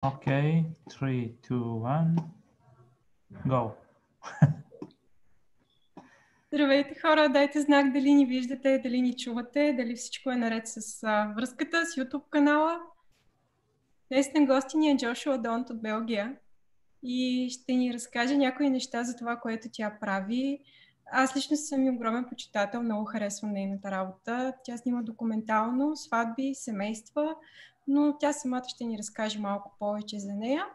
Okay, 3, 2, 1, go. Здравейте хора, дайте знак дали ни виждате, дали ни чувате, дали всичко е наред с връзката с YouTube канала. Днес на гости ни е hondt от Белгия и ще ни разкаже някои неща за това, което тя прави. Аз лично съм и огромен почитател, много харесвам нейната работа. Тя снима документално, сватби, семейства, но тя самата ще ни разкаже малко повече за нея.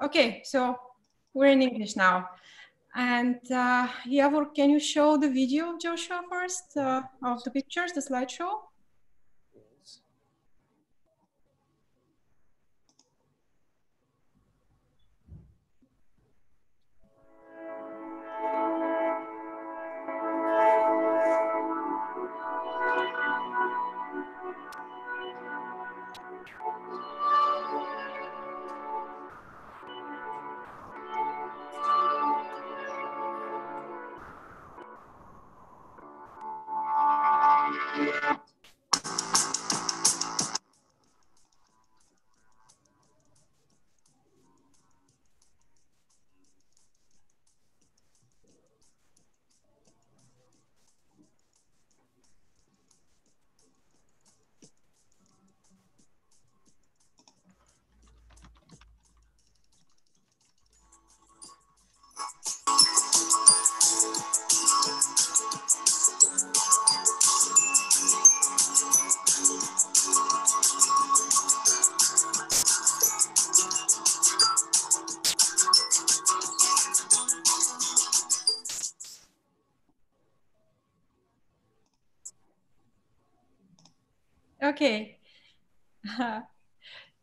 Okay, so we're in English now. And Javor, can you show the video of Joshua first, of the pictures, the slideshow? Okay.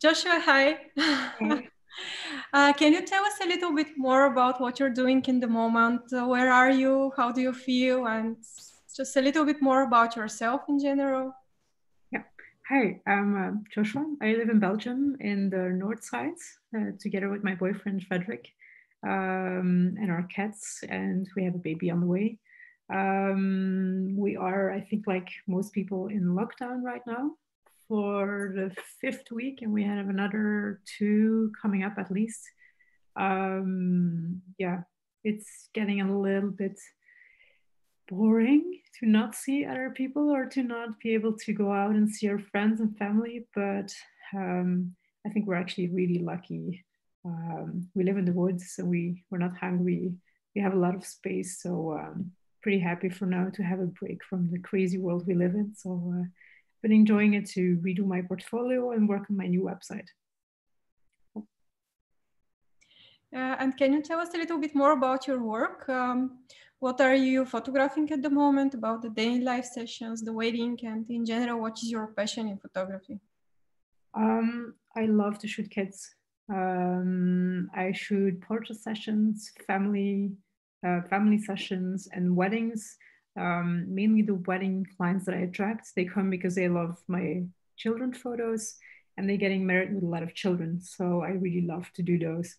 Joshua, hi. Can you tell us a little bit more about what you're doing in the moment? Where are you? How do you feel? And just a little bit more about yourself in general. Yeah. Hi, I'm Joshua. I live in Belgium in the north side together with my boyfriend Frederick and our cats, and we have a baby on the way. We are, I think, like most people, in lockdown right now for the 5th week, and we have another 2 coming up at least. Yeah, it's getting a little bit boring to not see other people or to not be able to go out and see our friends and family, but I think we're actually really lucky. We live in the woods, so we're not hungry. We have a lot of space, so pretty happy for now to have a break from the crazy world we live in. So been enjoying it to redo my portfolio and work on my new website. And can you tell us a little bit more about your work? What are you photographing at the moment, about the day in life sessions, the wedding, and in general, what is your passion in photography? I love to shoot kids. I shoot portrait sessions, family sessions, and weddings. Mainly the wedding clients that I attract, they come because they love my children photos and they're getting married with a lot of children. So I really love to do those.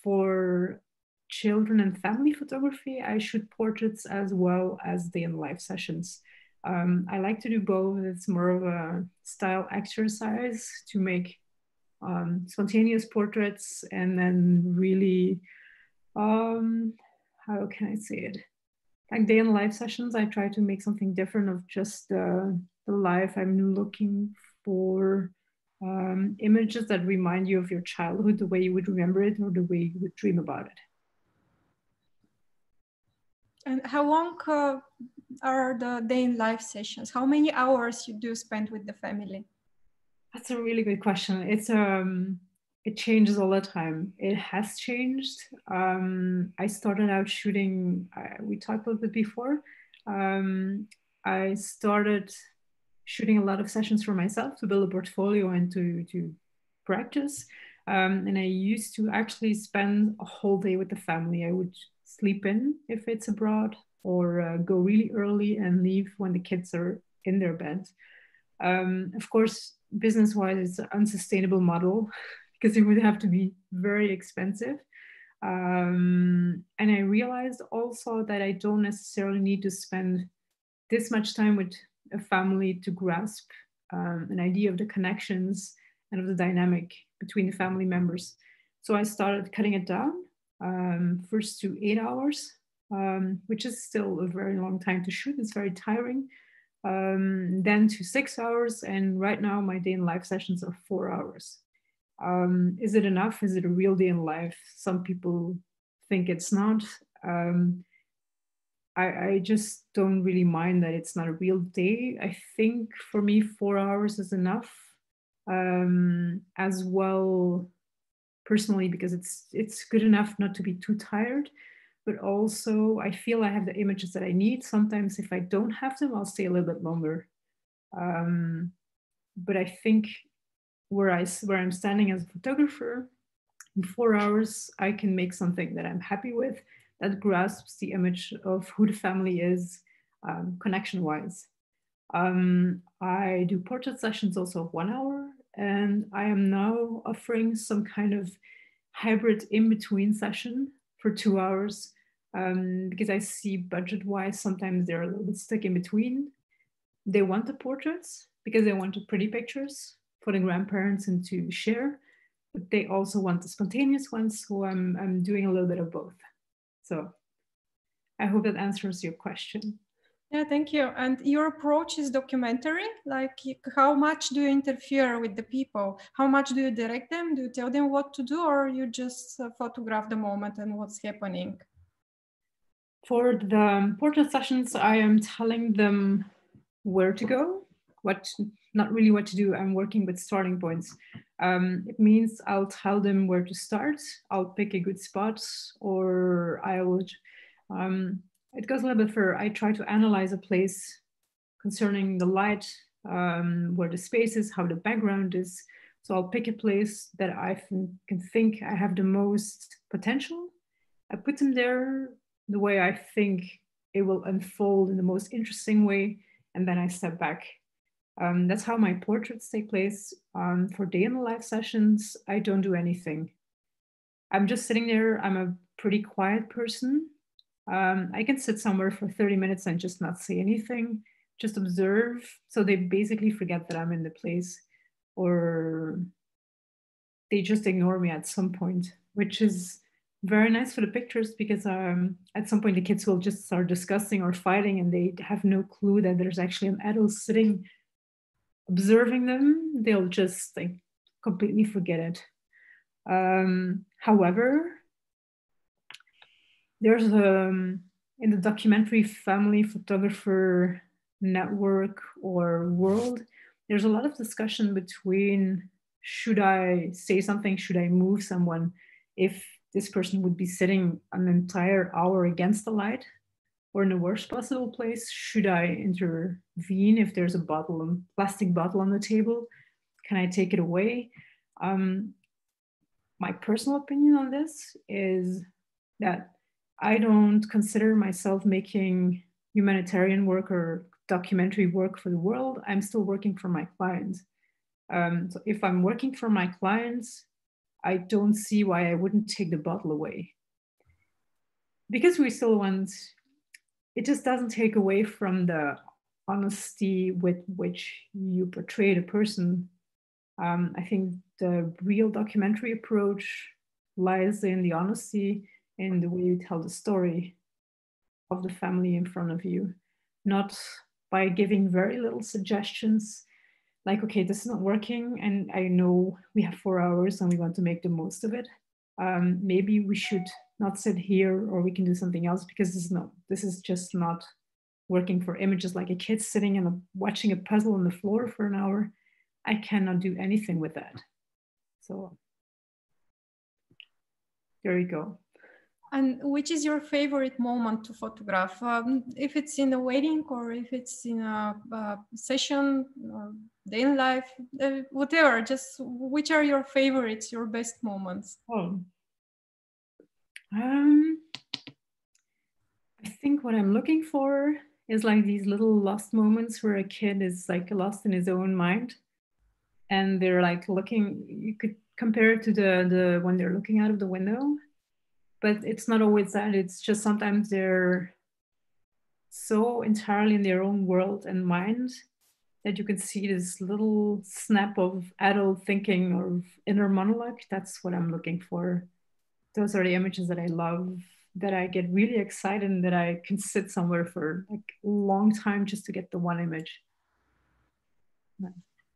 For children and family photography, I shoot portraits as well as day in life sessions. I like to do both. It's more of a style exercise to make spontaneous portraits, and then really, how can I say it? Like day in life sessions, I try to make something different of just the life. I'm looking for images that remind you of your childhood, the way you would remember it or the way you would dream about it. And how long are the day in life sessions? How many hours you do spend with the family? That's a really good question. It changes all the time. It has changed. I started out shooting, we talked a little bit before. I started shooting a lot of sessions for myself to build a portfolio and to practice. And I used to actually spend a whole day with the family. I would sleep in if it's abroad, or go really early and leave when the kids are in their bed. Of course, business-wise, it's an unsustainable model because it would have to be very expensive. And I realized also that I don't necessarily need to spend this much time with a family to grasp an idea of the connections and of the dynamic between the family members. So I started cutting it down, first to 8 hours, which is still a very long time to shoot. It's very tiring. Then to 6 hours, and right now my day in life sessions are 4 hours. Is it enough? Is it a real day in life? Some people think it's not. I just don't really mind that it's not a real day. I think for me 4 hours is enough, as well personally, because it's good enough not to be too tired, but also I feel I have the images that I need. Sometimes if I don't have them, I'll stay a little bit longer. But I think where I'm standing as a photographer, in 4 hours, I can make something that I'm happy with, that grasps the image of who the family is, connection-wise. I do portrait sessions also of 1 hour, and I am now offering some kind of hybrid in-between session for 2 hours, because I see budget-wise, sometimes they're a little bit stuck in between. They want the portraits because they want the pretty pictures for the grandparents and to share, but they also want the spontaneous ones, so I'm doing a little bit of both. So I hope that answers your question. Yeah, thank you. And your approach is documentary? Like, how much do you interfere with the people? How much do you direct them? Do you tell them what to do, or you just photograph the moment and what's happening? For the portrait sessions, I am telling them where to go, not really what to do. I'm working with starting points. It means I'll tell them where to start. I'll pick a good spot, or I will, it goes a little bit further. I try to analyze a place concerning the light, where the space is, how the background is. So I'll pick a place that I can think I have the most potential. I put them there the way I think it will unfold in the most interesting way, and then I step back. That's how my portraits take place. For day in the life sessions, I don't do anything. I'm just sitting there. I'm a pretty quiet person. I can sit somewhere for 30 minutes and just not say anything, just observe. So they basically forget that I'm in the place, or they just ignore me at some point, which is very nice for the pictures, because at some point the kids will just start discussing or fighting, and they have no clue that there's actually an adult sitting observing them. They'll just completely forget it. However, there's in the documentary family photographer network or world, there's a lot of discussion between, should I say something, should I move someone if this person would be sitting an entire hour against the light, or in the worst possible place, should I intervene if there's a plastic bottle on the table? Can I take it away? My personal opinion on this is that I don't consider myself making humanitarian work or documentary work for the world. I'm still working for my clients. So if I'm working for my clients, I don't see why I wouldn't take the bottle away. Because we still want, it just doesn't take away from the honesty with which you portray the person. I think the real documentary approach lies in the honesty, in the way you tell the story of the family in front of you, not by giving very little suggestions, like, okay, this is not working, and I know we have 4 hours and we want to make the most of it. Maybe we should not sit here, or we can do something else, because this is just not working for images. Like a kid sitting and watching a puzzle on the floor for an hour, I cannot do anything with that. So there you go. And which is your favorite moment to photograph? If it's in a wedding, or if it's in a session, or day in life, whatever, just which are your favorites, your best moments? Oh. I think what I'm looking for is like these little lost moments where a kid is like lost in his own mind, and they're like looking, you could compare it to the when they're looking out of the window, but it's not always that. It's just sometimes they're so entirely in their own world and mind that you can see this little snap of adult thinking or inner monologue. That's what I'm looking for. Those are the images that I love, that I get really excited and that I can sit somewhere for like a long time just to get the one image.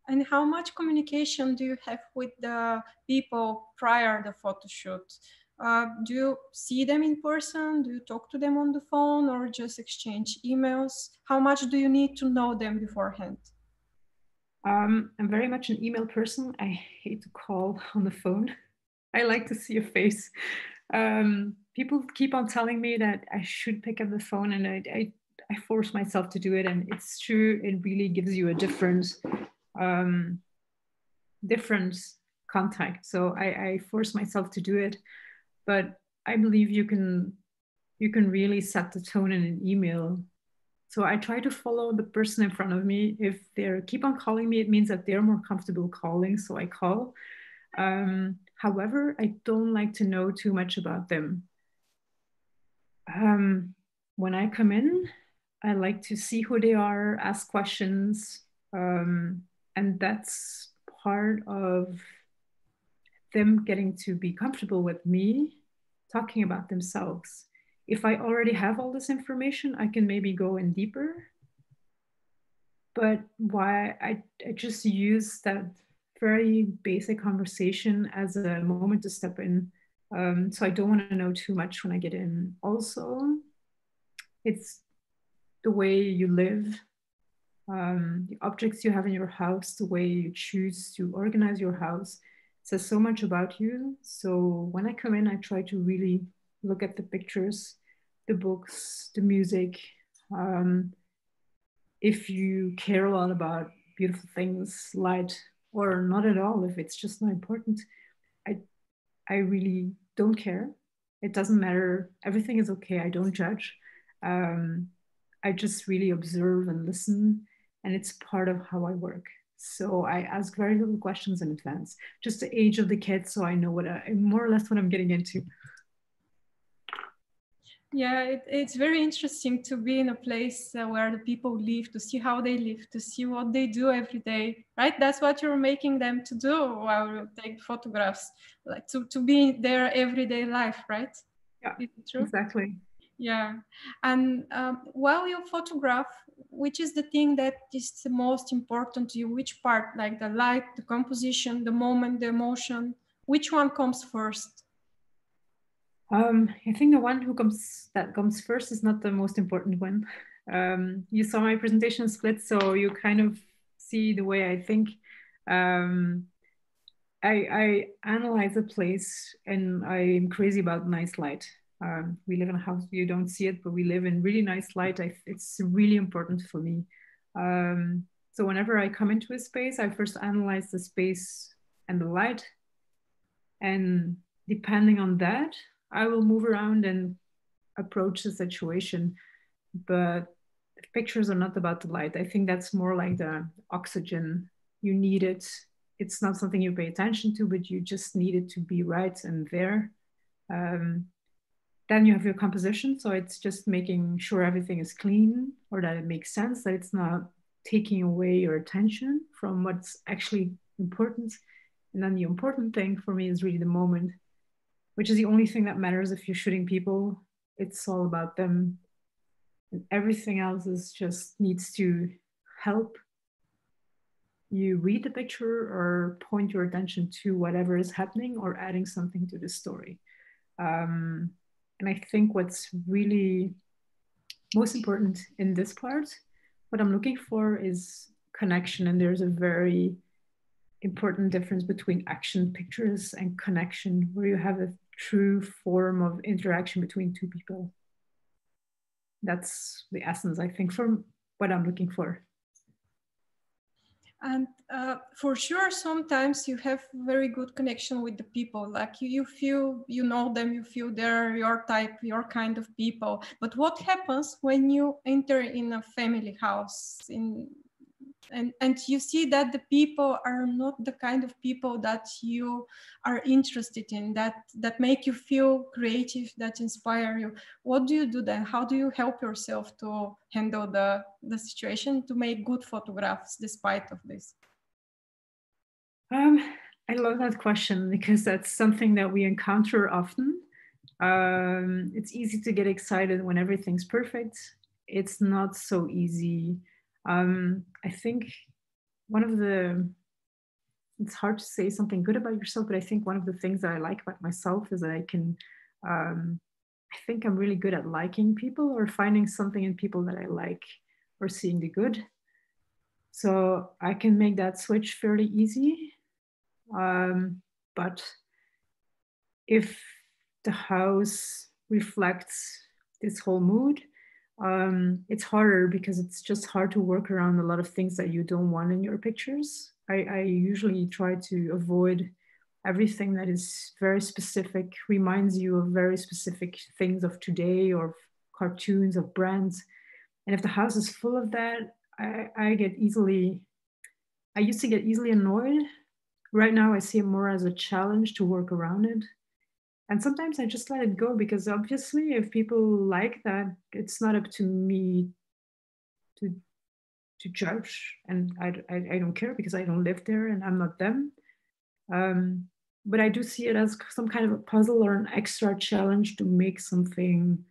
And how much communication do you have with the people prior to the photo shoot? Do you see them in person? Do you talk to them on the phone or just exchange emails? How much do you need to know them beforehand? I'm very much an email person. I hate to call on the phone. I like to see a face. People keep on telling me that I should pick up the phone, and I force myself to do it. And it's true, it really gives you a different contact. So I force myself to do it. But I believe you can really set the tone in an email. So I try to follow the person in front of me. If they keep on calling me, it means that they're more comfortable calling, so I call. However, I don't like to know too much about them. When I come in, I like to see who they are, ask questions, and that's part of them getting to be comfortable with me talking about themselves. If I already have all this information, I can maybe go in deeper. But why I just use that very basic conversation as a moment to step in. So I don't want to know too much when I get in. Also, it's the way you live, the objects you have in your house, the way you choose to organize your house. It says so much about you. So when I come in, I try to really look at the pictures, the books, the music. If you care a lot about beautiful things, light, or not at all, if it's just not important, I really don't care. It doesn't matter. Everything is okay. I don't judge. I just really observe and listen, and it's part of how I work. So I ask very little questions in advance, just the age of the kids, so I know more or less what I'm getting into. Yeah, it's very interesting to be in a place where the people live, to see how they live, to see what they do every day, right? That's what you're making them to do while you take photographs, like to be their everyday life, right? Yeah, is it true? Exactly. Yeah. And while you photograph, which is the thing that is the most important to you? Which part, like the light, the composition, the moment, the emotion, which one comes first? I think the one that comes first is not the most important one. You saw my presentation split, so you kind of see the way I think. I analyze a place, and I'm crazy about nice light. We live in a house, you don't see it, but we live in really nice light. It's really important for me. So whenever I come into a space, I first analyze the space and the light. And depending on that, I will move around and approach the situation. But pictures are not about the light. I think that's more like the oxygen. You need it. It's not something you pay attention to, but you just need it to be right and there. Then you have your composition. So it's just making sure everything is clean, or that it makes sense, that it's not taking away your attention from what's actually important. And then the important thing for me is really the moment, which is the only thing that matters if you're shooting people. It's all about them. And everything else needs to help you read the picture or point your attention to whatever is happening or adding something to the story. And I think what's really most important in this part, what I'm looking for is connection. And there's a very important difference between action pictures and connection, where you have a true form of interaction between two people. That's the essence, I think, for what I'm looking for. And for sure, sometimes you have very good connection with the people. Like you feel, you know them, you feel they're your type, your kind of people. But what happens when you enter in a family house, in and you see that the people are not the kind of people that you are interested in, that make you feel creative, that inspire you. What do you do then? How do you help yourself to handle the situation to make good photographs despite of this? I love that question because that's something that we encounter often. It's easy to get excited when everything's perfect. It's not so easy. I think it's hard to say something good about yourself, but I think one of the things that I like about myself is that I think I'm really good at liking people or finding something in people that I like or seeing the good. So I can make that switch fairly easy. But if the house reflects this whole mood, it's harder because it's just hard to work around a lot of things that you don't want in your pictures. I usually try to avoid everything that is very specific, reminds you of very specific things of today or cartoons of brands. And if the house is full of that, I used to get easily annoyed. Right now, I see it more as a challenge to work around it. And sometimes I just let it go because obviously if people like that, it's not up to me to judge. And I don't care because I don't live there and I'm not them. But I do see it as some kind of a puzzle or an extra challenge to make something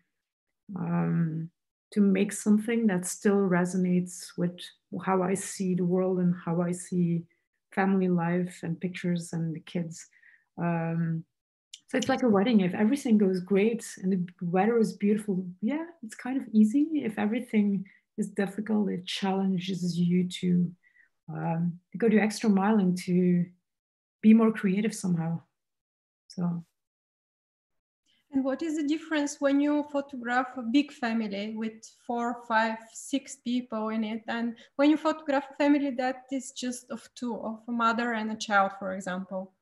that still resonates with how I see the world and how I see family life and pictures and the kids. So it's like a wedding. If everything goes great and the weather is beautiful, yeah, it's kind of easy. If everything is difficult, it challenges you to go the extra mile and to be more creative somehow. So. And what is the difference when you photograph a big family with 4, 5, 6 people in it, and when you photograph a family that is just of 2, of a mother and a child, for example?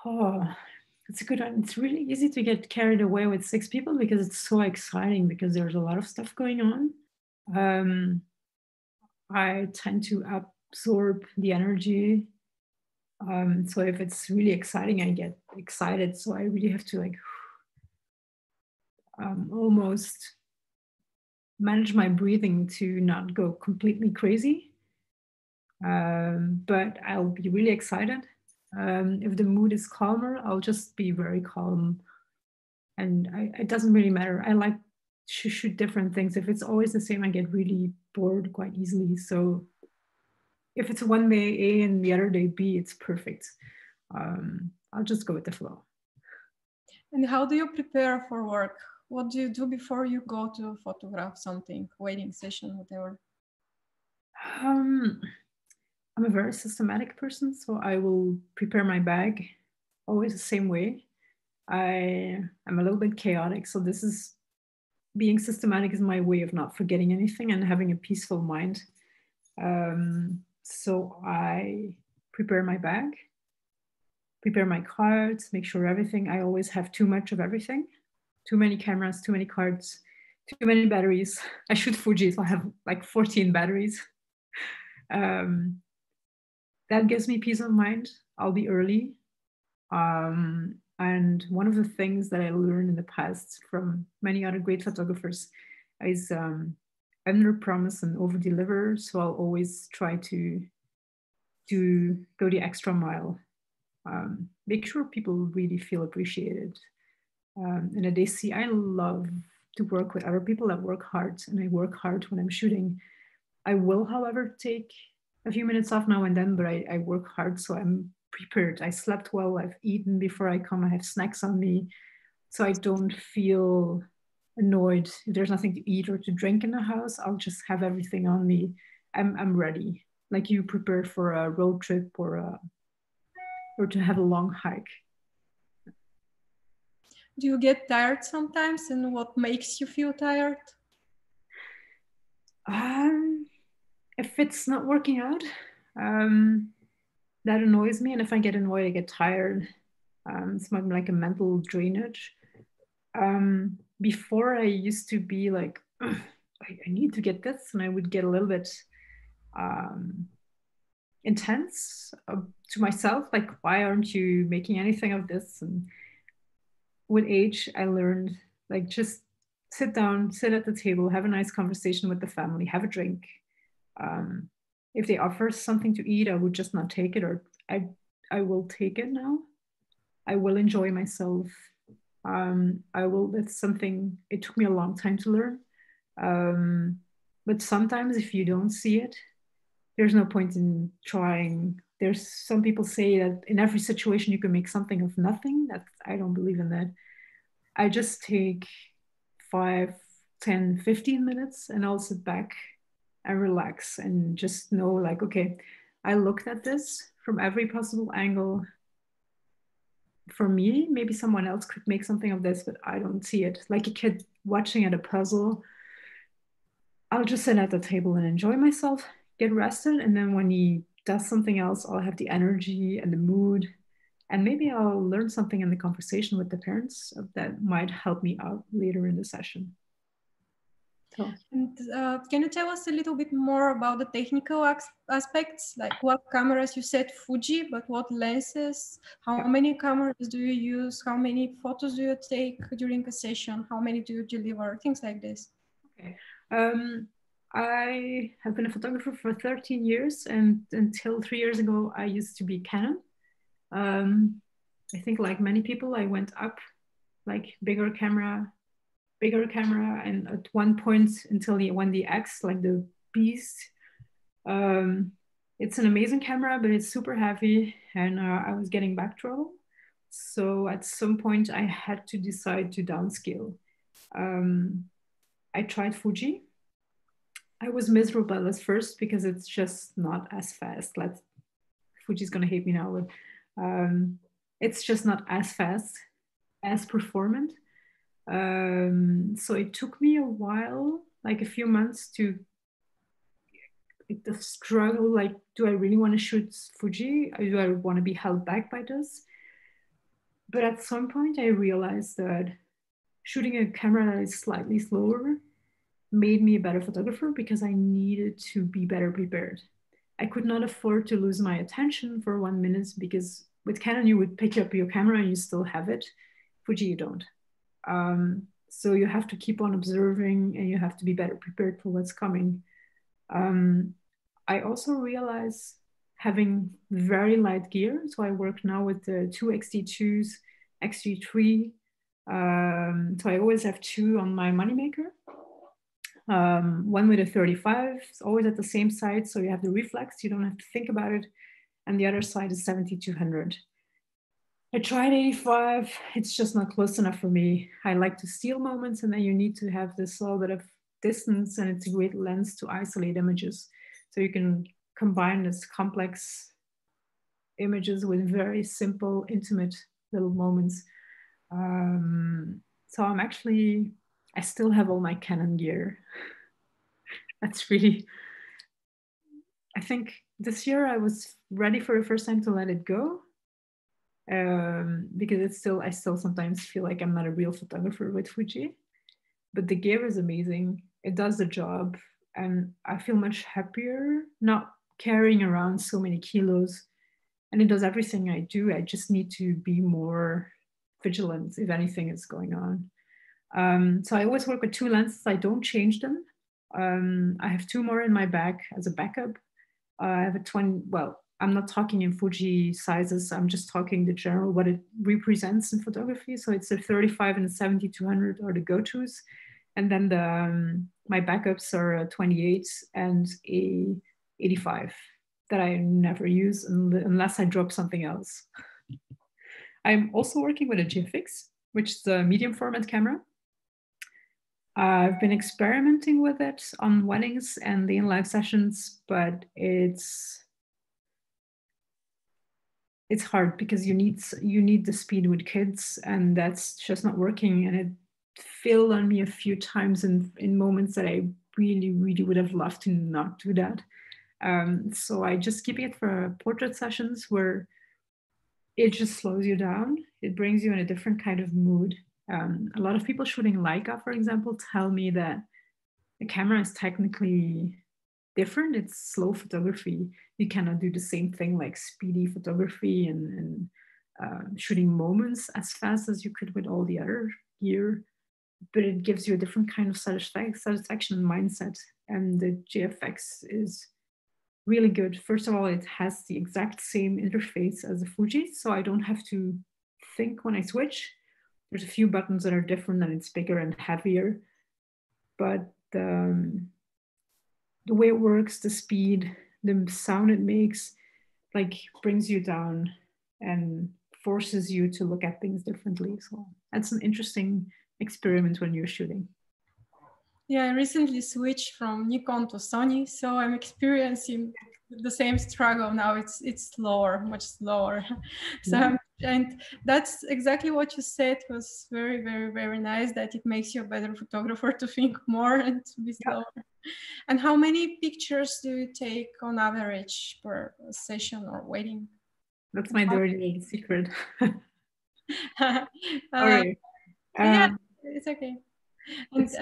Oh, that's a good one. It's really easy to get carried away with 6 people because it's so exciting because there's a lot of stuff going on. I tend to absorb the energy. So if it's really exciting, I get excited. So I really have to almost manage my breathing to not go completely crazy. But I'll be really excited. If the mood is calmer, I'll just be very calm. And it doesn't really matter. I like to shoot different things. If it's always the same, I get really bored quite easily. So if it's one day A and the other day B, it's perfect. I'll just go with the flow. And how do you prepare for work? What do you do before you go to photograph something, waiting session, whatever? I'm a very systematic person, so I will prepare my bag always the same way. I'm a little bit chaotic, so being systematic is my way of not forgetting anything and having a peaceful mind. So I prepare my bag, prepare my cards, make sure everything, I always have too much of everything. Too many cameras, too many cards, too many batteries. I shoot Fuji, so I have like 14 batteries. That gives me peace of mind. I'll be early. And one of the things that I learned in the past from many other great photographers is under promise and over deliver. So I'll always try to go the extra mile. Make sure people really feel appreciated. And that they see, I love to work with other people that work hard, and I work hard when I'm shooting. I will, however, take a few minutes off now and then, but I work hard, so I'm prepared. I slept well, I've eaten before I come, I have snacks on me, so I don't feel annoyed if there's nothing to eat or to drink in the house. I'll just have everything on me. I'm ready. Like you prepare for a road trip or to have a long hike. Do you get tired sometimes, and what makes you feel tired? If it's not working out, that annoys me. And if I get annoyed, I get tired. It's like a mental drainage. Before I used to be like, I need to get this, and I would get a little bit intense to myself, like, why aren't you making anything of this? And with age, I learned, like, just sit down, sit at the table, have a nice conversation with the family, have a drink. If they offer something to eat, I would just not take it, or I will take it now. I will enjoy myself. That's something, it took me a long time to learn. But sometimes if you don't see it, there's no point in trying. There's some people say that in every situation you can make something of nothing. I don't believe in that. I just take 5, 10, 15 minutes and I'll sit back and relax and just know, like, okay, I looked at this from every possible angle. For me, maybe someone else could make something of this, but I don't see it. Like a kid watching at a puzzle. I'll just sit at the table and enjoy myself, get rested, and then when he does something else, I'll have the energy and the mood, and maybe I'll learn something in the conversation with the parents that might help me out later in the session. So. And can you tell us a little bit more about the technical aspects, like what cameras? You said Fuji, but what lenses? How many cameras do you use? How many photos do you take during a session? How many do you deliver? Things like this. Okay. I have been a photographer for 13 years, and until 3 years ago, I used to be Canon. I think, like many people, I went up, like bigger camera, and at one point until when the X, like the beast, it's an amazing camera, but it's super heavy, and I was getting back trouble. So at some point I had to decide to downscale. I tried Fuji. I was miserable at first because it's just not as fast. Like, Fuji's gonna hate me now, but it's just not as fast, as performant. So it took me a while, like a few months, to the struggle, like, do I really want to shoot Fuji? Or do I want to be held back by this? But at some point I realized that shooting a camera that is slightly slower made me a better photographer because I needed to be better prepared. I could not afford to lose my attention for 1 minute, because with Canon you would pick up your camera and you still have it. Fuji you don't. So you have to keep on observing and you have to be better prepared for what's coming. I also realized having very light gear. So I work now with the 2 X-T2s, X-T3. So I always have 2 on my moneymaker. One with a 35, it's always at the same side. So you have the reflex, you don't have to think about it. And the other side is 70-200. I tried 85, it's just not close enough for me. I like to steal moments, and then you need to have this little bit of distance, and it's a great lens to isolate images. So you can combine this complex images with very simple, intimate little moments. So I still have all my Canon gear. That's really, I think this year I was ready for the first time to let it go. Because I still sometimes feel like I'm not a real photographer with Fuji, but the gear is amazing. It does the job, and I feel much happier not carrying around so many kilos, and it does everything I do. I just need to be more vigilant if anything is going on. So I always work with 2 lenses. I don't change them. I have 2 more in my bag as a backup. I have a 20, well, I'm not talking in Fuji sizes. I'm just talking the general, what it represents in photography. So it's a 35 and a 70-200 are the go-tos. And then my backups are a 28 and a 85 that I never use unless I drop something else. I'm also working with a GFX, which is a medium format camera. I've been experimenting with it on weddings and the in-live sessions, but it's hard because you need the speed with kids, and that's just not working. And it failed on me a few times in moments that I really, really would have loved to not do that. So I just keep it for portrait sessions where it just slows you down. It brings you in a different kind of mood. A lot of people shooting Leica, for example, tell me that the camera is technically different. It's slow photography. You cannot do the same thing like speedy photography and shooting moments as fast as you could with all the other gear, but it gives you a different kind of satisfaction and mindset. And the GFX is really good. First of all, it has the exact same interface as the Fuji, so I don't have to think when I switch. There's a few buttons that are different and it's bigger and heavier, but the way it works, the speed, the sound it makes, like brings you down and forces you to look at things differently. So that's an interesting experiment when you're shooting. Yeah, I recently switched from Nikon to Sony, so I'm experiencing the same struggle now. It's slower, much slower. So Yeah. and that's exactly what you said was very, very, very nice, that it makes you a better photographer to think more and to be slower. Yeah. And how many pictures do you take on average per session or wedding? That's my dirty little secret. Sorry. Yeah, it's okay. And it's,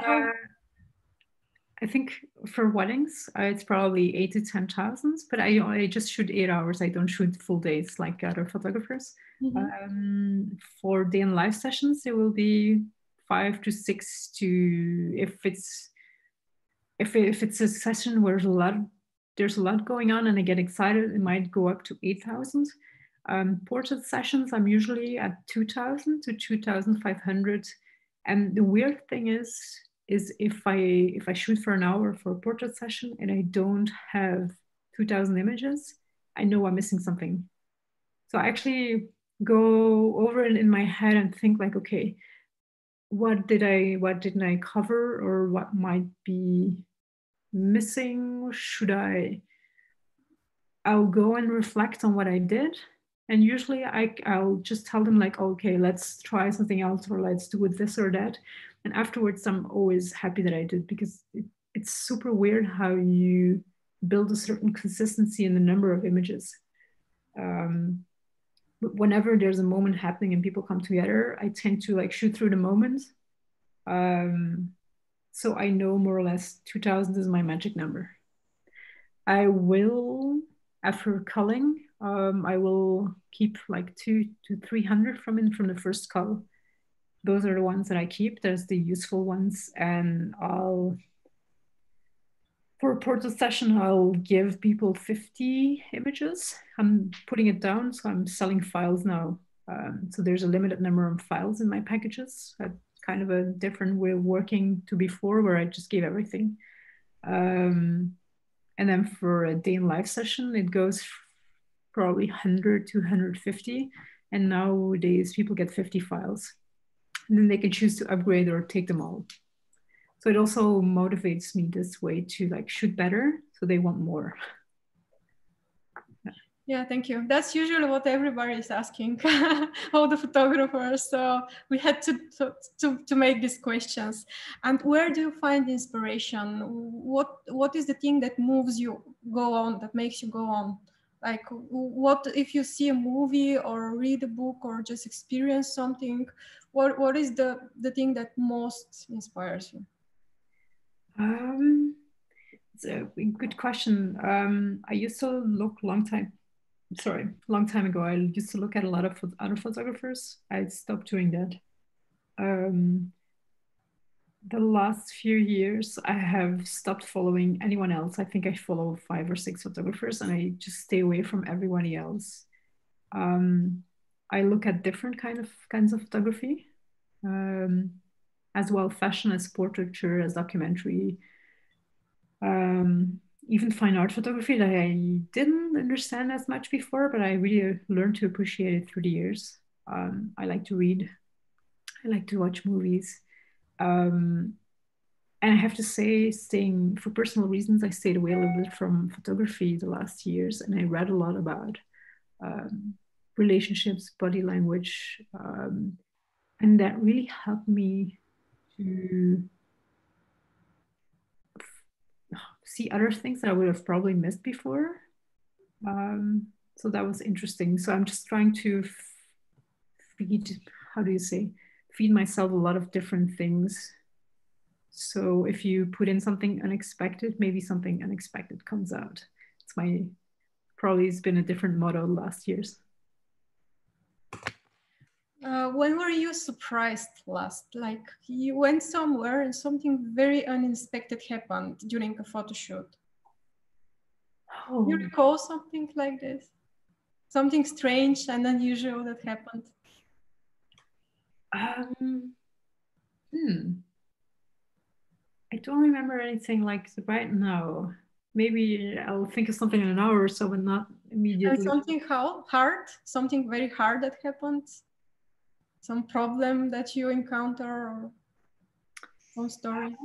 I think for weddings, it's probably 8 to 10,000, but I just shoot 8 hours. I don't shoot full days like other photographers. Mm-hmm. For day and live sessions, it will be 5 to 6 to, if it's a session where there's a lot going on and I get excited, it might go up to 8,000. Portrait sessions, I'm usually at 2,000 to 2,500. And the weird thing is if I shoot for an hour for a portrait session and I don't have 2,000 images, I know I'm missing something. So I actually go over it in my head and think like, okay, what didn't I cover, or what might be missing? I'll go and reflect on what I did. And usually I'll just tell them like, okay, let's try something else, or let's do it this or that. And afterwards, I'm always happy that I did, because it's super weird how you build a certain consistency in the number of images. But whenever there's a moment happening and people come together, I tend to like shoot through the moment. So I know more or less 2,000 is my magic number. I will, after culling, I will keep like 200 to 300 from the first cull. Those are the ones that I keep. There's the useful ones, and for a portrait session, I'll give people 50 images. I'm putting it down, so I'm selling files now. So there's a limited number of files in my packages. Kind of a different way of working to before, where I just gave everything. And then for a day in live session, it goes probably 100 to 150. And nowadays people get 50 files. And then they can choose to upgrade or take them all. So it also motivates me this way to like shoot better, so they want more. Yeah, thank you. That's usually what everybody is asking, all the photographers. So we had to make these questions. And where do you find inspiration? What is the thing that moves you go on, that makes you go on? Like, what if you see a movie or read a book or just experience something? What is the thing that most inspires you? It's a good question. I used to look long time ago. I used to look at a lot of other photographers. I stopped doing that. The last few years, I have stopped following anyone else. I think I follow 5 or 6 photographers, and I just stay away from everybody else. I look at different kinds of photography, as well fashion, as portraiture, as documentary, even fine art photography that I didn't understand as much before, but I really learned to appreciate it through the years. I like to read. I like to watch movies. And I have to say, for personal reasons, I stayed away a little bit from photography the last years, and I read a lot about relationships, body language, and that really helped me to see other things that I would have probably missed before. So that was interesting. So I'm just trying to feed myself a lot of different things So if you put in something unexpected, maybe something unexpected comes out. Probably it's been a different motto last years. When were you surprised last? Like you went somewhere and something very unexpected happened during a photo shoot. Oh. You recall something like this? Something strange and unusual that happened? I don't remember anything like right now. Maybe I'll think of something in an hour or so, but not immediately. And something hard, something very hard that happened? Some problem that you encounter or some story?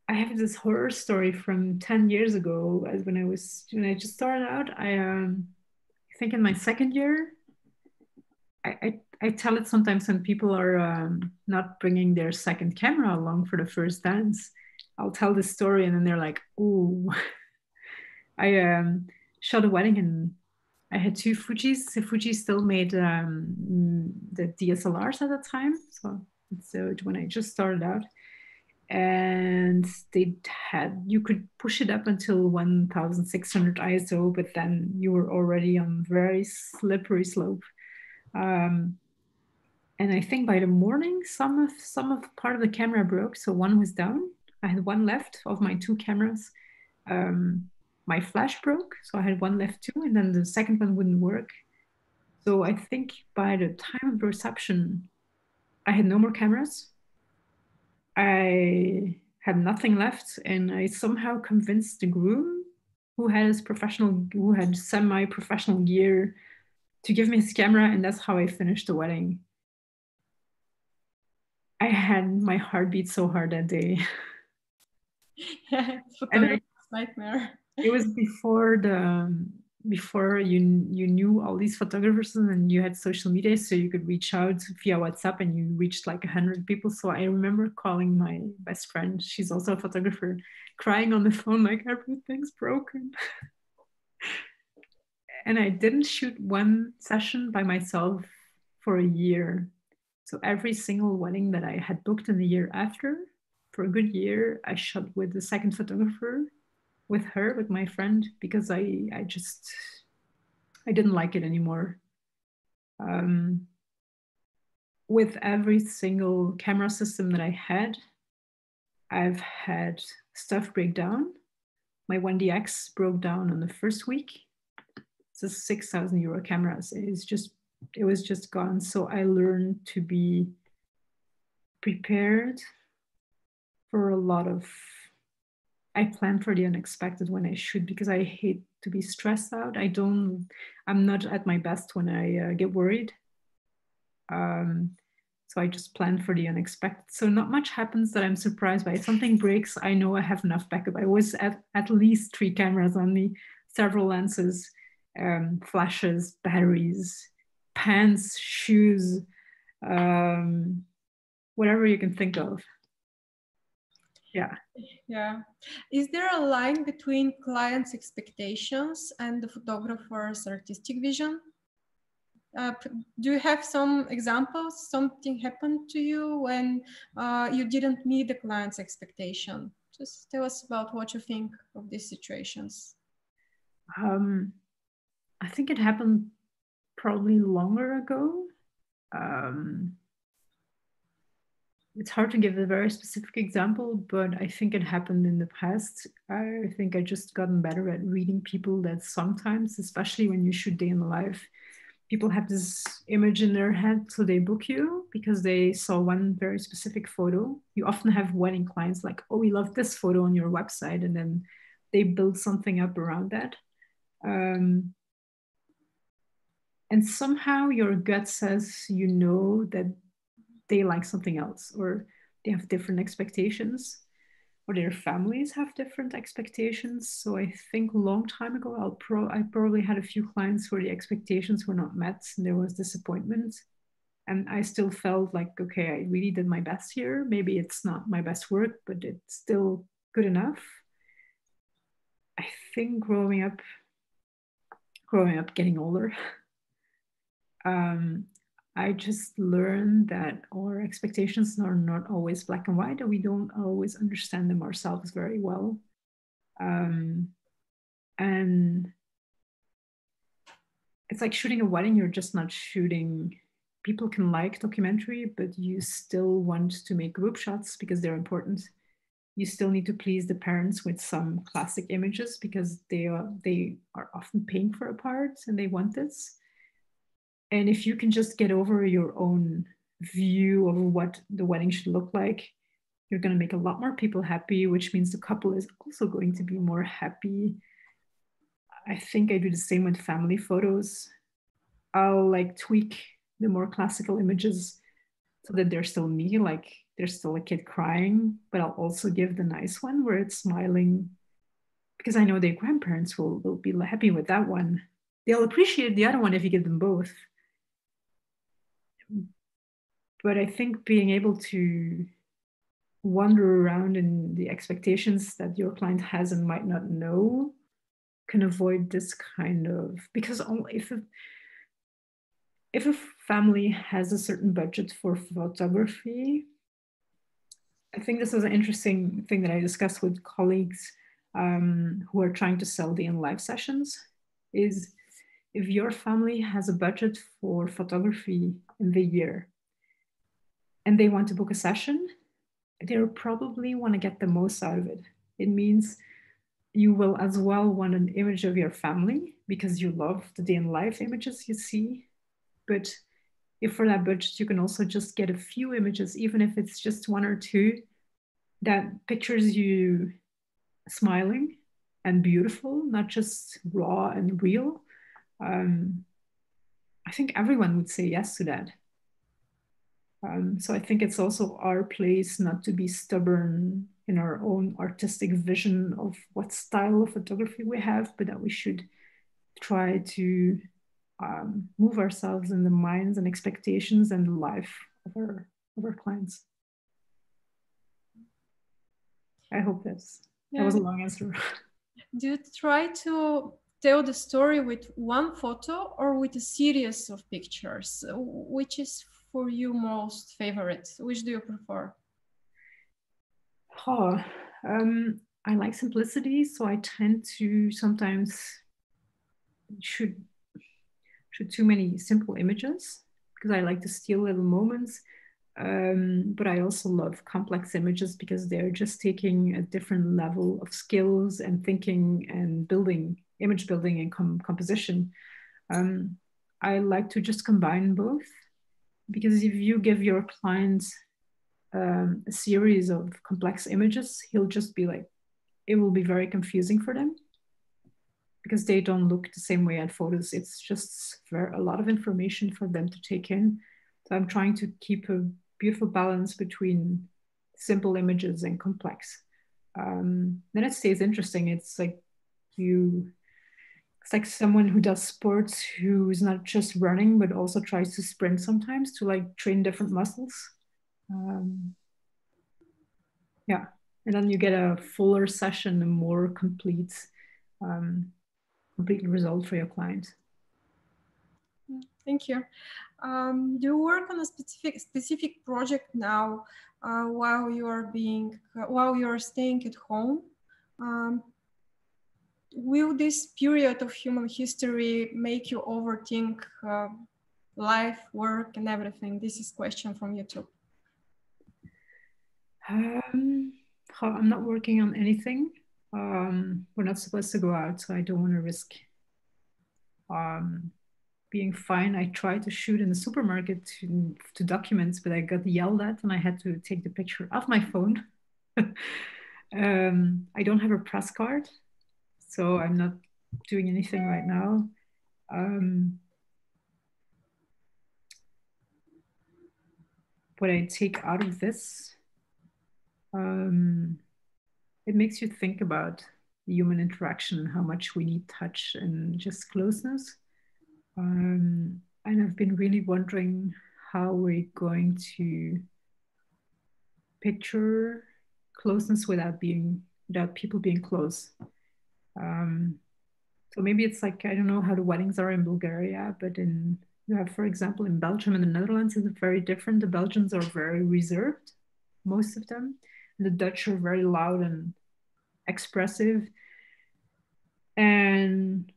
I have this horror story from 10 years ago, as when I just started out. I think in my second year, I tell it sometimes when people are not bringing their second camera along for the first dance. I'll tell this story and then they're like, "Ooh." I shot a wedding and I had two Fujis. The Fuji still made the DSLRs at the time, so when I just started out, and you could push it up until 1600 ISO, but then you were already on very slippery slope. And I think by the morning, some of part of the camera broke, so one was down. I had one left of my two cameras. My flash broke, so I had one left too, and then the second one wouldn't work. So I think by the time of reception, I had no more cameras. I had nothing left, and I somehow convinced the groom, who had semi-professional gear, to give me his camera, and that's how I finished the wedding. I had my heart beat so hard that day. Yeah, it's nightmare. It was before you knew all these photographers and you had social media, so you could reach out via WhatsApp and you reached like 100 people. So I remember calling my best friend, she's also a photographer, crying on the phone like everything's broken. And I didn't shoot one session by myself for a year. So every single wedding that I had booked in the year after, for a good year, I shot with the second photographer, with my friend, because I didn't like it anymore. With every single camera system that I had, I've had stuff break down. My 1DX broke down on the first week. It's a 6,000 euro camera. It was just gone. So I learned to be prepared for a lot of, I plan for the unexpected when I shoot, because I hate to be stressed out. I'm not at my best when I get worried. So I just plan for the unexpected. So not much happens that I'm surprised by. If something breaks, I know I have enough backup. I always have at least 3 cameras on me, several lenses, flashes, batteries, pants, shoes, whatever you can think of. Yeah. Is there a line between clients' expectations and the photographer's artistic vision? Do you have some examples? Something happened to you when you didn't meet the client's expectation? Just tell us about what you think of these situations. I think it happened probably longer ago. It's hard to give a very specific example, but I think it happened in the past. I think I just gotten better at reading people, that sometimes, especially when you shoot day in the life, people have this image in their head, so they book you because they saw one very specific photo. You often have wedding clients like, "Oh, we love this photo on your website," and then they build something up around that. And somehow your gut says, you know, that they like something else, or they have different expectations, or their families have different expectations. So I think a long time ago, I probably had a few clients where the expectations were not met and there was disappointment. And I still felt like, okay, I really did my best here. Maybe it's not my best work, but it's still good enough. I think growing up, getting older, I just learned that our expectations are not always black and white, and we don't always understand them ourselves very well. And it's like shooting a wedding, you're just not shooting. People can like documentary, but you still want to make group shots because they're important. You still need to please the parents with some classic images because they are often paying for a part and they want this. And if you can just get over your own view of what the wedding should look like, you're going to make a lot more people happy, which means the couple is also going to be more happy. I think I do the same with family photos. I'll like tweak the more classical images so that they're still me, like there's still a kid crying, but I'll also give the nice one where it's smiling, because I know their grandparents will be happy with that one. They'll appreciate the other one if you give them both. But I think being able to wander around in the expectations that your client has and might not know can avoid this kind of, because only if a family has a certain budget for photography, I think this is an interesting thing that I discussed with colleagues who are trying to sell day in life sessions, is if your family has a budget for photography in the year and they want to book a session, they'll probably want to get the most out of it. It means you will as well want an image of your family because you love the day in life images you see. But if for that budget, you can also just get a few images, even if it's just one or two, that pictures you smiling and beautiful, not just raw and real. I think everyone would say yes to that. So I think it's also our place not to be stubborn in our own artistic vision of what style of photography we have, but that we should try to move ourselves in the minds and expectations and the life of our clients. I hope that was a long answer. Do you try to tell the story with one photo or with a series of pictures? Which is for you most favorite? Which do you prefer? I like simplicity, so I tend to sometimes shoot too many simple images because I like to steal little moments. But I also love complex images because they're just taking a different level of skills and thinking and building, image building and composition. I like to just combine both, because if you give your client a series of complex images, he'll just be like, it will be very confusing for them because they don't look the same way at photos. It's just a lot of information for them to take in. So I'm trying to keep a beautiful balance between simple images and complex. Then it stays interesting. It's like it's like someone who does sports who's not just running, but also tries to sprint sometimes to like train different muscles. Yeah, and then you get a fuller session, a more complete result for your client. Thank you. Do you work on a specific project now while you are staying at home? Will this period of human history make you overthink life, work, and everything? This is a question from YouTube. I'm not working on anything. We're not supposed to go out, so I don't want to risk being fine. I tried to shoot in the supermarket to document, but I got yelled at and I had to take the picture off my phone. I don't have a press card, so I'm not doing anything right now. What I take out of this, it makes you think about the human interaction, how much we need touch and just closeness. And I've been really wondering how we're going to picture closeness without people being close. So maybe it's like, I don't know how the weddings are in Bulgaria, but in You have, for example, in Belgium and the Netherlands, it's very different. The Belgians are very reserved, most of them. And the Dutch are very loud and expressive. And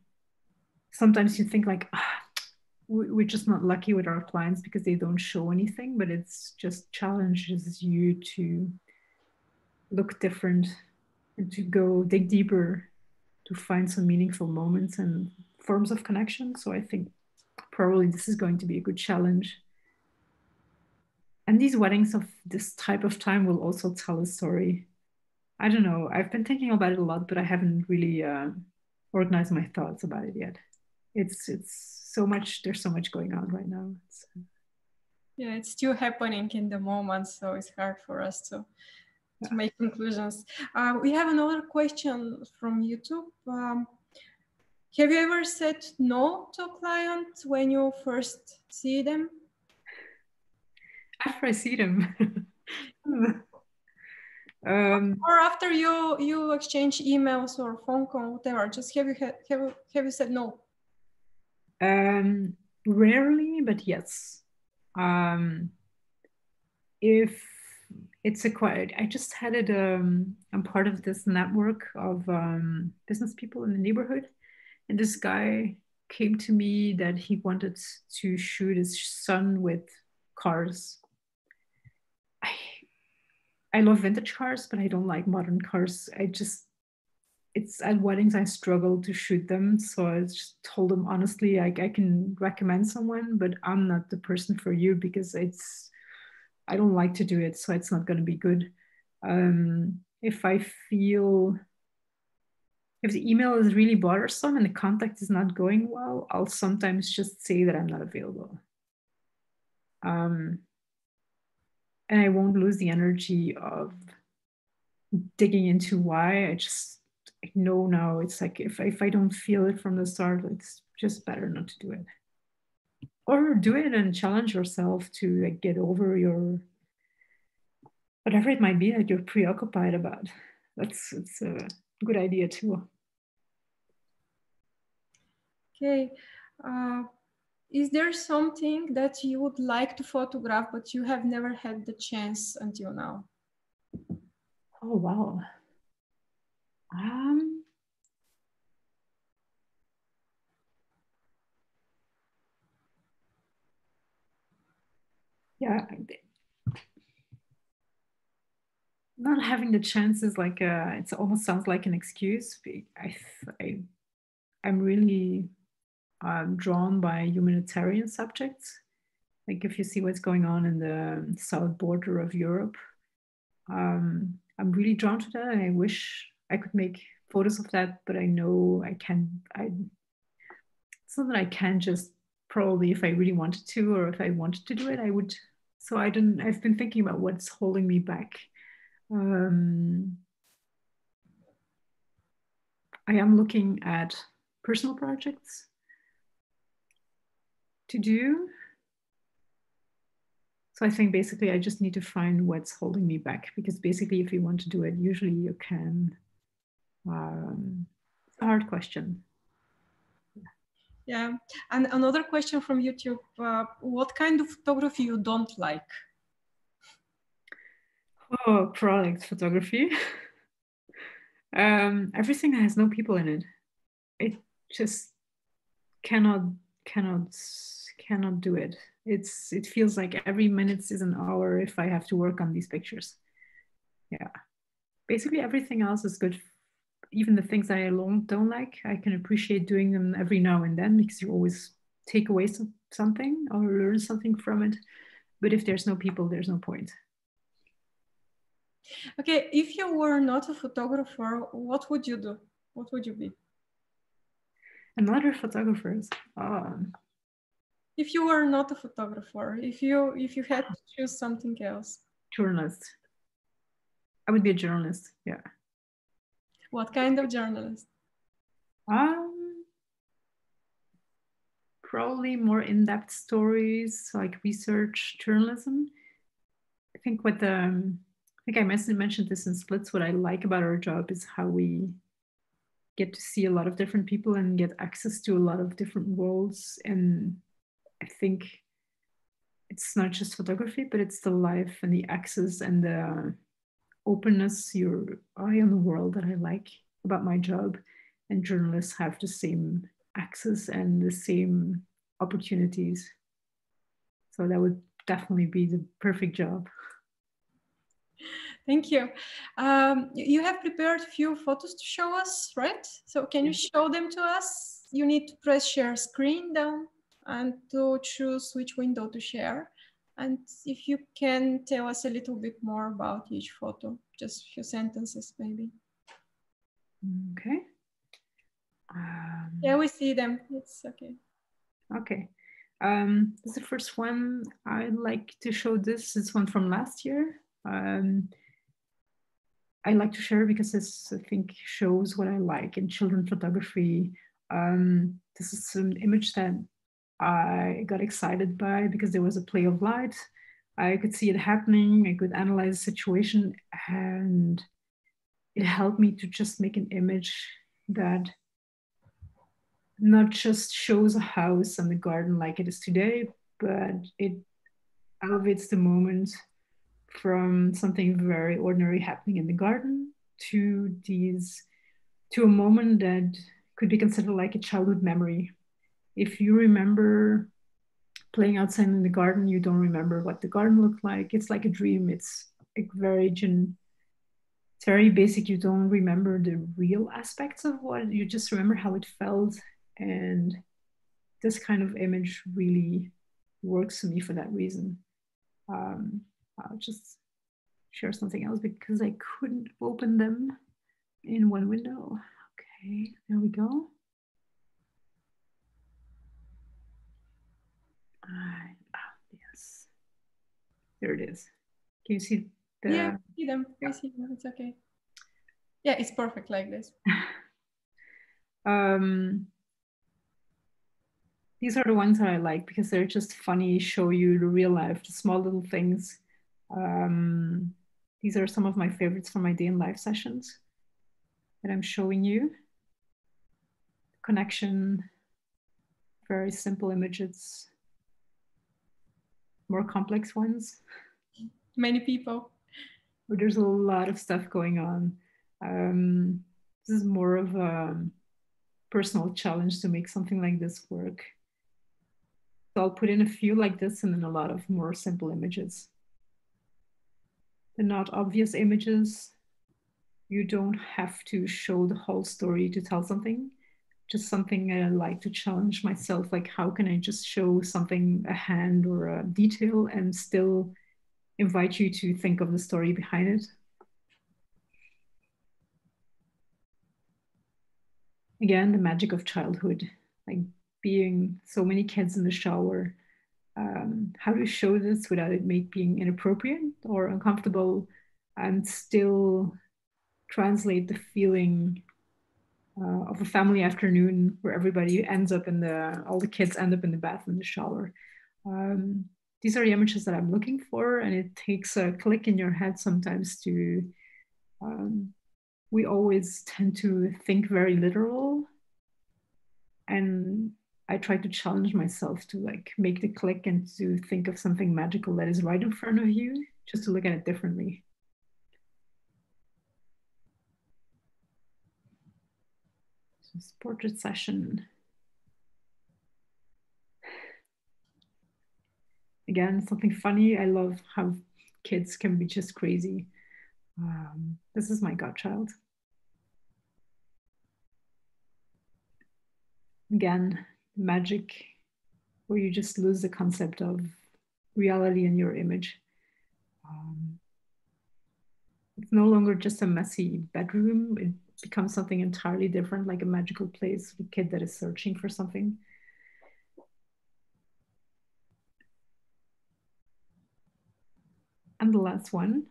sometimes you think like, we're just not lucky with our clients because they don't show anything, but it's just challenges you to look different and to go dig deeper to find some meaningful moments and forms of connection. So I think probably this is going to be a good challenge. And these weddings of this type of time will also tell a story. I don't know. I've been thinking about it a lot, but I haven't really organized my thoughts about it yet. It's so much. There's so much going on right now. Yeah, it's still happening in the moment, so it's hard for us to make conclusions. We have another question from YouTube. Have you ever said no to a client when you first see them? After I see them. Or after you exchange emails or phone call, whatever, just have you said no? Rarely, but yes. If it's I just had it, I'm part of this network of business people in the neighborhood. And this guy came to me that he wanted to shoot his son with cars. I love vintage cars, but I don't like modern cars. It's at weddings I struggle to shoot them. So I just told him honestly, I can recommend someone, but I'm not the person for you because I don't like to do it. So it's not going to be good. If I feel, if the email is really bothersome and the contact is not going well, I'll sometimes just say that I'm not available. And I won't lose the energy of digging into why. I know now. It's like if I don't feel it from the start, it's just better not to do it. Or do it and challenge yourself to like get over your, whatever it might be that you're preoccupied about. It's a good idea too. Okay. Is there something that you would like to photograph, but you have never had the chance until now? Oh, wow. Yeah. Not having the chance is like, it almost sounds like an excuse. I'm really drawn by humanitarian subjects. Like if you see what's going on in the south border of Europe, I'm really drawn to that. And I wish I could make photos of that, but I know I can. It's not that I can just probably if I really wanted to, or if I wanted to do it, I would. So I've been thinking about what's holding me back. I am looking at personal projects to do. So I think basically I just need to find what's holding me back, because basically if you want to do it, usually you can. It's a hard question. Yeah, and another question from YouTube, what kind of photography you don't like? Oh, product photography. Everything that has no people in it. It just cannot do it. It feels like every minute is an hour if I have to work on these pictures. Yeah, basically everything else is good. Even the things I don't like, I can appreciate doing them every now and then, because you always take away something or learn something from it. But if there's no people, there's no point. Okay, if you were not a photographer, what would you do? What would you be? Another photographer. If you were not a photographer, if you had to choose something else. Journalist. I would be a journalist. Yeah. What kind of journalist? Probably more in-depth stories, like research journalism. I think I mentioned this in Splits. What I like about our job is how we get to see a lot of different people and get access to a lot of different worlds. And I think it's not just photography, but it's the life and the access and the openness, your eye on the world that I like about my job. And journalists have the same access and the same opportunities. So that would definitely be the perfect job. Thank you. You have prepared a few photos to show us, right? So can you show them to us? You need to press share screen down and to choose which window to share. And if you can tell us a little bit more about each photo, just a few sentences maybe. Okay. Yeah, we see them. It's okay. Okay. This is the first one. I'd like to show this. It's one from last year. I like to share because this, I think, shows what I like in children photography. This is an image that I got excited by because there was a play of light. I could see it happening. I could analyze the situation, and it helped me to just make an image that not just shows a house and the garden like it is today, but it elevates the moment from something very ordinary happening in the garden to a moment that could be considered like a childhood memory. If you remember playing outside in the garden, you don't remember what the garden looked like. It's like a dream. It's like it's very basic. You don't remember the real aspects of what, you just remember how it felt. And this kind of image really works for me for that reason. I'll just share something else because I couldn't open them in one window. Okay, there we go. Yes, there it is. Can you see the? Yeah, see them. I see them. It's okay. Yeah, it's perfect like this. These are the ones that I like because they're just funny, show you the real life, the small little things. These are some of my favorites from my day in life sessions that I'm showing you. Connection, very simple images, more complex ones. Many people. But there's a lot of stuff going on. This is more of a personal challenge to make something like this work. So I'll put in a few like this and then a lot of more simple images. The not obvious images, you don't have to show the whole story to tell something. Just something I like to challenge myself, like how can I just show something, a hand or a detail, and still invite you to think of the story behind it. Again, the magic of childhood, like being so many kids in the shower. How to show this without it being inappropriate or uncomfortable, and still translate the feeling of a family afternoon where everybody ends up all the kids end up in the bath in the shower. These are the images that I'm looking for, and it takes a click in your head sometimes to, we always tend to think very literal, and I try to challenge myself to like make the click and to think of something magical that is right in front of you, just to look at it differently. So this portrait session. Again, something funny. I love how kids can be just crazy. This is my godchild. Again, magic, where you just lose the concept of reality in your image. It's no longer just a messy bedroom. It becomes something entirely different, like a magical place, a kid that is searching for something. And the last one.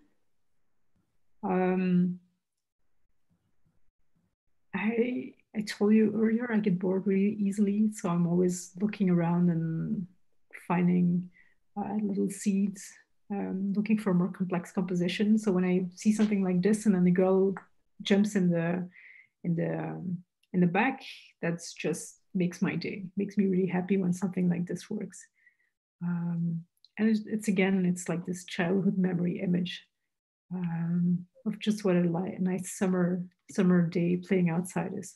I told you earlier, I get bored really easily. So I'm always looking around and finding little seeds, looking for more complex composition. So when I see something like this and then the girl jumps in the back, that's just makes my day, makes me really happy when something like this works. And it's again, it's like this childhood memory image of just what a nice summer day playing outside is.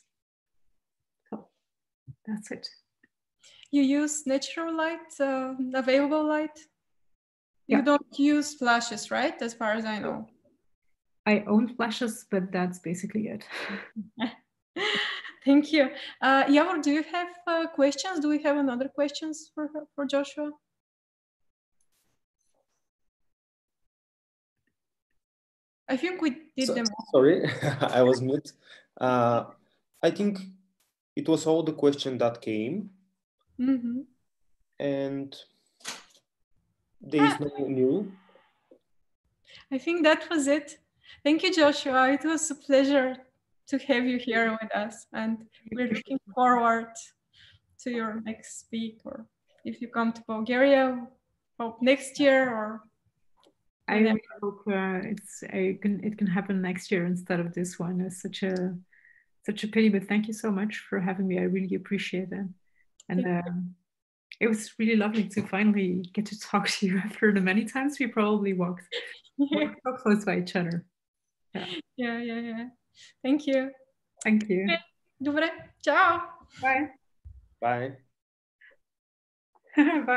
So that's it. You use natural light, available light? You don't use flashes, right? As far as I know. I own flashes, but that's basically it. Thank you. Javor, do you have questions? Do we have another questions for Joshua? I think we did them all. Sorry, I was mute. I think it was all the question that came. Mm-hmm. And there is no new. I think that was it. Thank you, Joshua. It was a pleasure to have you here with us. And we're looking forward to your next speak, or if you come to Bulgaria, hope next year or I really hope it can happen next year instead of this one. It's such a pity, but thank you so much for having me. I really appreciate it. And it was really lovely to finally get to talk to you after the many times we probably walked so close by each other. Yeah. Thank you. Thank you. Okay. Добре. Ciao. Bye. Bye. Bye.